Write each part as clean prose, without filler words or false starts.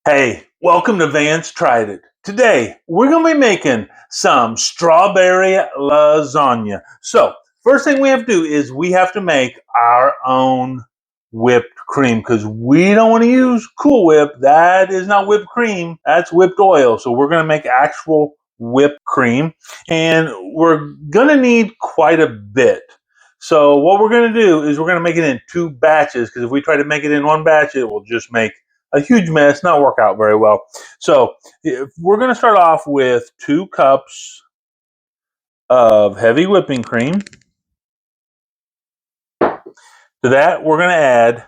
Hey, welcome to Vance Tried It. Today, we're going to be making some strawberry lasagna. So, first thing we have to do is we have to make our own whipped cream because we don't want to use Cool Whip. That is not whipped cream, that's whipped oil. So, we're going to make actual whipped cream and we're going to need quite a bit. So, what we're going to do is we're going to make it in two batches because if we try to make it in one batch, it will just make a huge mess, not work out very well. So we're going to start off with 2 cups of heavy whipping cream. To that, we're going to add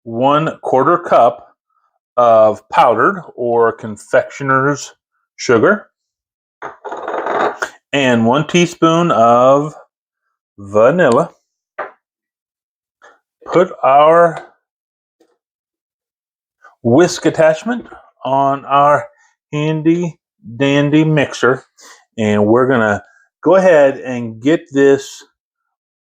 1/4 cup of powdered or confectioner's sugar and 1 teaspoon of vanilla. Put our whisk attachment on our handy dandy mixer, and we're going to go ahead and get this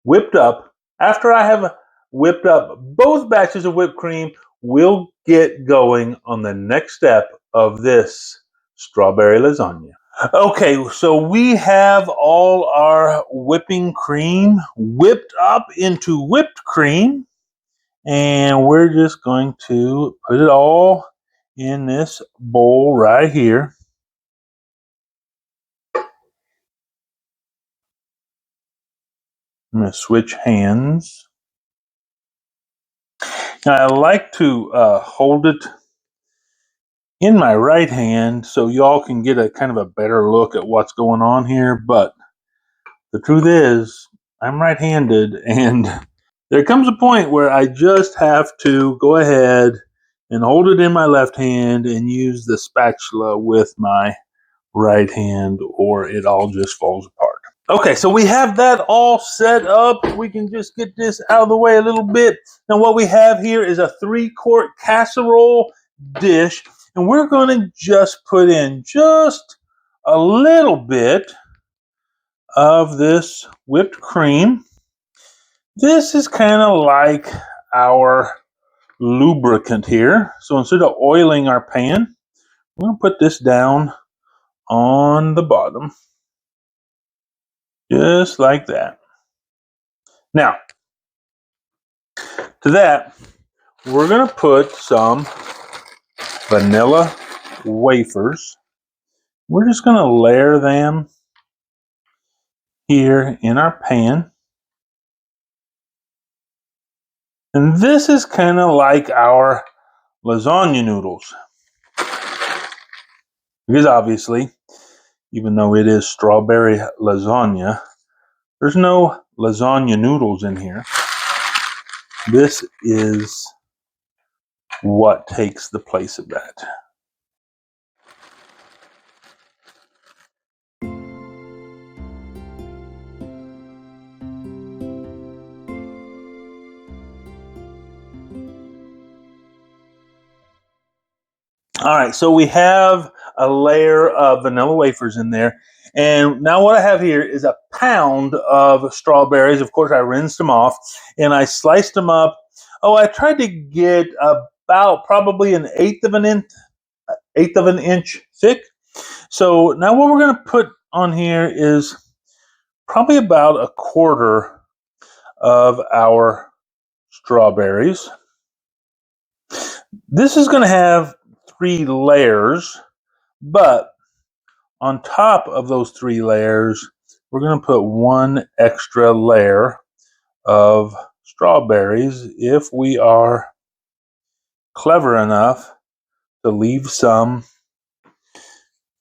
whipped up. After I have whipped up both batches of whipped cream, we'll get going on the next step of this strawberry lasagna. Okay, so we have all our whipping cream whipped up into whipped cream, and we're just going to put it all in this bowl right here. I'm going to switch hands. Now, I like to hold it in my right hand so y'all can get a kind of a better look at what's going on here. But the truth is, I'm right-handed, and there comes a point where I just have to go ahead and hold it in my left hand and use the spatula with my right hand, or it all just falls apart. Okay, so we have that all set up. We can just get this out of the way a little bit. Now what we have here is a 3-quart casserole dish, and we're going to just put in just a little bit of this whipped cream. This is kind of like our lubricant here. So instead of oiling our pan, we're going to put this down on the bottom, just like that. Now, to that, we're going to put some Vanilla Wafers. We're just going to layer them here in our pan. And this is kind of like our lasagna noodles. Because obviously, even though it is strawberry lasagna, there's no lasagna noodles in here. This is what takes the place of that. All right, so we have a layer of vanilla wafers in there. And now what I have here is a pound of strawberries. Of course, I rinsed them off and I sliced them up. Oh, I tried to get about probably an eighth of an inch thick. So now what we're going to put on here is probably about 1/4 of our strawberries. This is going to have 3 layers, but on top of those 3 layers, we're going to put 1 extra layer of strawberries if we are clever enough to leave some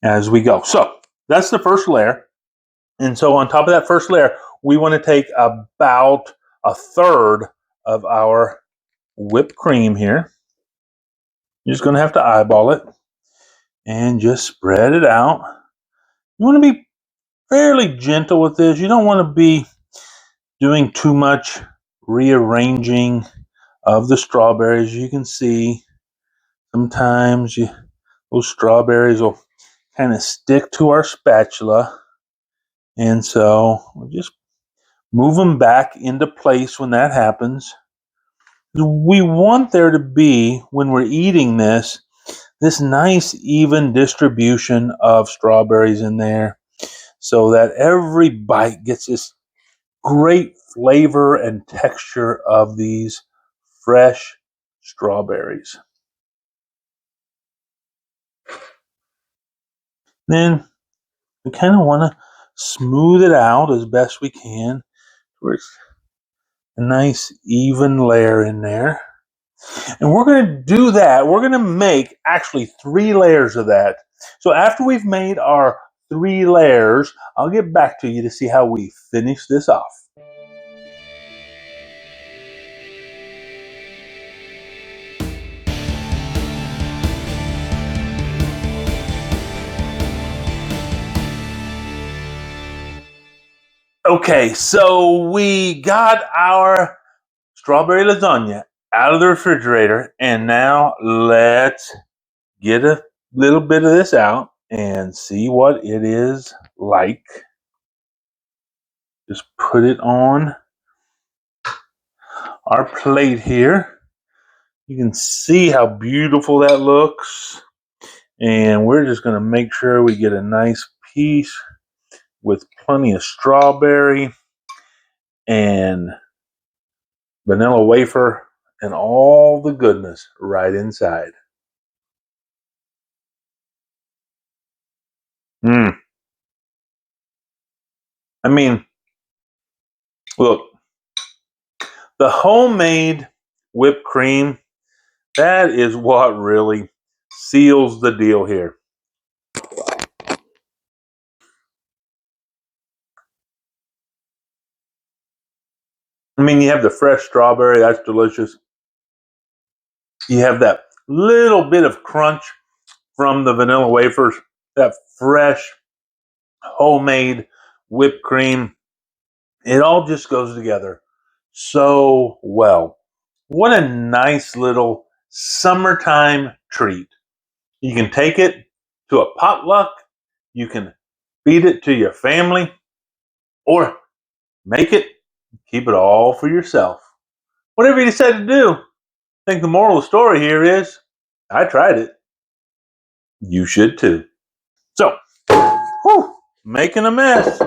as we go. So that's the first layer. And so on top of that first layer, we want to take about 1/3 of our whipped cream here. You're just going to have to eyeball it and just spread it out. You want to be fairly gentle with this. You don't want to be doing too much rearranging of the strawberries. You can see sometimes those strawberries will kind of stick to our spatula. And so we'll just move them back into place when that happens. We want there to be, when we're eating this, this nice even distribution of strawberries in there so that every bite gets this great flavor and texture of these fresh strawberries. Then we kind of want to smooth it out as best we can. There's a nice even layer in there. And we're going to do that. We're going to make actually 3 layers of that. So after we've made our 3 layers, I'll get back to you to see how we finish this off. Okay, so we got our strawberry lasagna out of the refrigerator, and now let's get a little bit of this out and see what it is like. Just put it on our plate here. You can see how beautiful that looks. And we're just going to make sure we get a nice piece with plenty of strawberry and vanilla wafer and all the goodness right inside. I mean, look, the homemade whipped cream, that is what really seals the deal here. I mean, you have the fresh strawberry, that's delicious. You have that little bit of crunch from the vanilla wafers, that fresh homemade whipped cream. It all just goes together so well. What a nice little summertime treat. You can take it to a potluck, you can feed it to your family, or make it, keep it all for yourself. Whatever you decide to do, I think the moral of the story here is I tried it. You should too. So, making a mess.